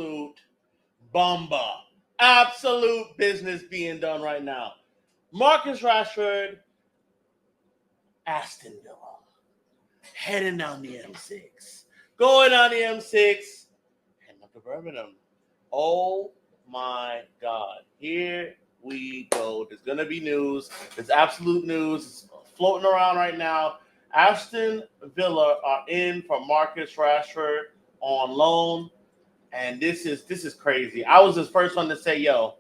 absolute bomba. Absolute business being done right now. Marcus Rashford, Aston Villa, heading down the M6. Going down the M6, heading up to Birmingham. Oh my God. Here we go. There's going to be news. There's absolute news. It's floating around right now. Aston Villa are in for Marcus Rashford on loan. And this is crazy. I was the first one to say, yo,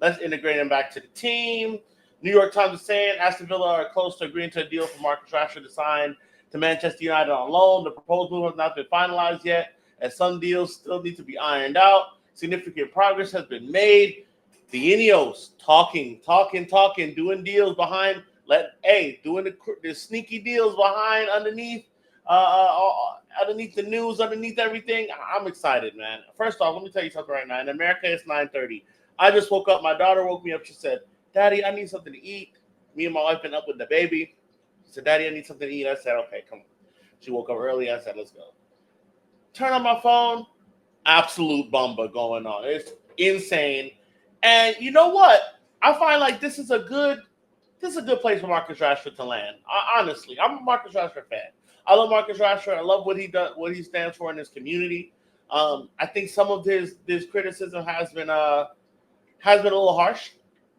let's integrate him back to the team. New York Times is saying Aston Villa are close to agreeing to a deal for Marcus Rashford to sign to Manchester United on loan. The proposed move has not been finalized yet, as some deals still need to be ironed out. Significant progress has been made. The Ineos talking, doing deals behind, doing the sneaky deals behind underneath the news, underneath everything. I'm excited, man. First off, let me tell you something right now. In America, it's 9:30. I just woke up. My daughter woke me up. She said, Daddy, I need something to eat. Me and my wife been up with the baby. She said, Daddy, I need something to eat. I said, okay, come on. She woke up early. I said, let's go. Turn on my phone. Absolute bumba going on. It's insane. And you know what? I find like this is a good place for Marcus Rashford to land. Honestly, I'm a Marcus Rashford fan. I love Marcus Rashford. I love what he does, what he stands for in his community. I think some of his criticism has been a little harsh,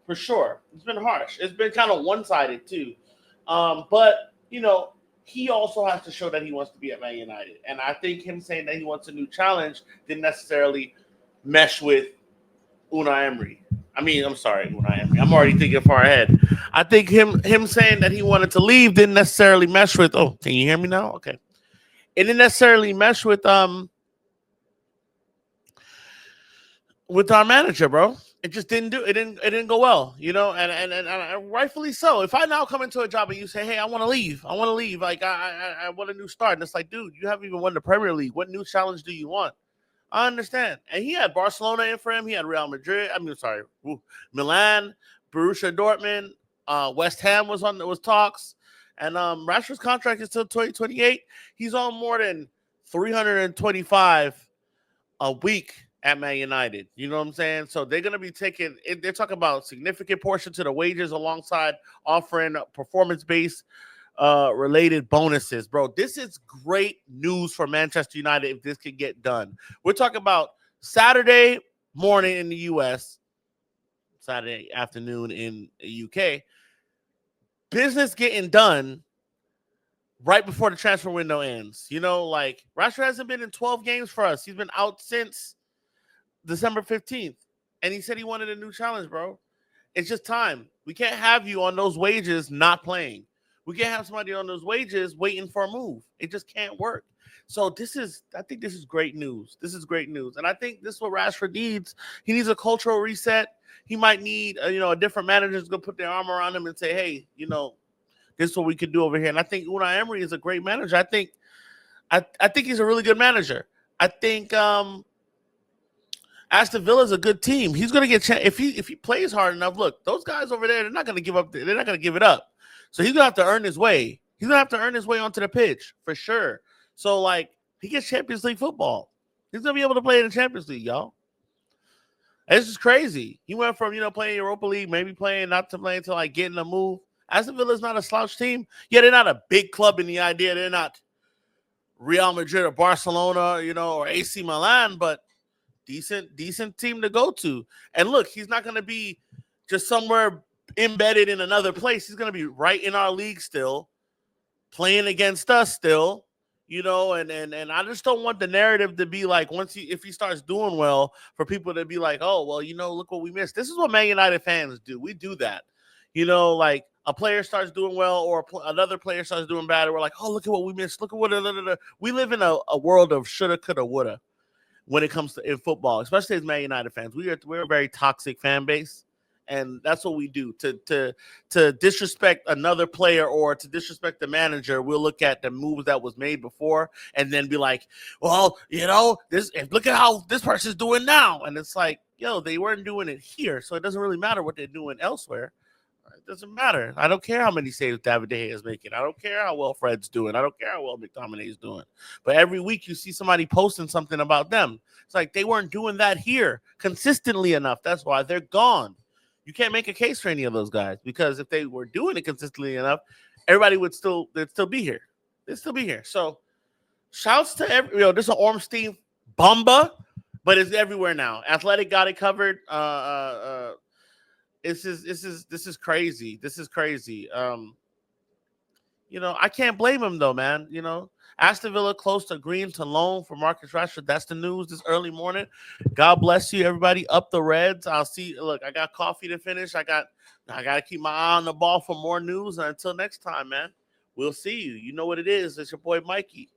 for sure. It's been harsh. It's been kind of one-sided too. But you know, he also has to show that he wants to be at Man United. And I think him saying that he wants a new challenge didn't necessarily mesh with Unai Emery. I'm sorry, Unai Emery. I'm already thinking far ahead. I think him saying that he wanted to leave didn't necessarily mesh with. Oh, can you hear me now? Okay. It didn't necessarily mesh with our manager, bro. It just didn't do it. It didn't go well, you know, and rightfully so. If I now come into a job and you say, "Hey, I want to leave. Like I want a new start," and it's like, dude, you haven't even won the Premier League. What new challenge do you want? I understand. And he had Barcelona in for him. He had Real Madrid. Milan, Borussia Dortmund, West Ham was talks, and Rashford's contract is till 2028. He's on more than 325 a week at Man United. You know what I'm saying? So they're going to be they're talking about significant portion to the wages alongside offering performance-based related bonuses. Bro, this is great news for Manchester United if this can get done. We're talking about Saturday morning in the US, Saturday afternoon in the UK. Business getting done right before the transfer window ends. You know, like Rashford hasn't been in 12 games for us. He's been out since December 15th. And he said he wanted a new challenge, bro. It's just time. We can't have you on those wages not playing. We can't have somebody on those wages waiting for a move. It just can't work. So I think this is great news. This is great news. And I think this is what Rashford needs. He needs a cultural reset. He might need, a different manager to go put their arm around him and say, hey, this is what we could do over here. And I think Unai Emery is a great manager. I think he's a really good manager. I think Aston Villa is a good team. He's going to get if he plays hard enough. Look, those guys over there, they're not going to give up. They're not going to give it up. So he's going to have to earn his way. He's going to have to earn his way onto the pitch for sure. So, like, he gets Champions League football. He's going to be able to play in the Champions League, y'all. This is crazy. He went from, playing Europa League, maybe playing, not to play until, like, getting a move. Aston Villa is not a slouch team. Yeah, they're not a big club in the idea. They're not Real Madrid or Barcelona, or AC Milan, but decent team to go to. And look, he's not going to be just somewhere embedded in another place. He's going to be right in our league still, playing against us still, and I just don't want the narrative to be like if he starts doing well for people to be like, oh, well, look what we missed. This is what Man United fans do. We do that. Like a player starts doing well or another player starts doing bad, and we're like, oh, look at what we missed. Look at what we live in a world of shoulda, coulda, woulda when it comes to in football, especially as Man United fans. We're a very toxic fan base. And that's what we do. To disrespect another player or to disrespect the manager, we'll look at the moves that was made before and then be like, well, look at how this person's doing now. And it's like, they weren't doing it here, so it doesn't really matter what they're doing elsewhere. doesn't matter. I don't care how many saves David De Gea is making. I don't care how well Fred's doing. I don't care how well McTominay is doing. But every week you see somebody posting something about them. It's like they weren't doing that here consistently enough. That's why they're gone. You can't make a case for any of those guys because if they were doing it consistently enough, everybody they'd still be here. They'd still be here. So shouts to this is an Ormstein Bumba, but it's everywhere now. Athletic got it covered. This is crazy. This is crazy. I can't blame him though, man. Aston Villa close to agreeing to loan for Marcus Rashford. That's the news this early morning. God bless you, everybody. Up the Reds. I'll see. Look, I got coffee to finish. I got to keep my eye on the ball for more news. And until next time, man, we'll see you. You know what it is. It's your boy Mikey.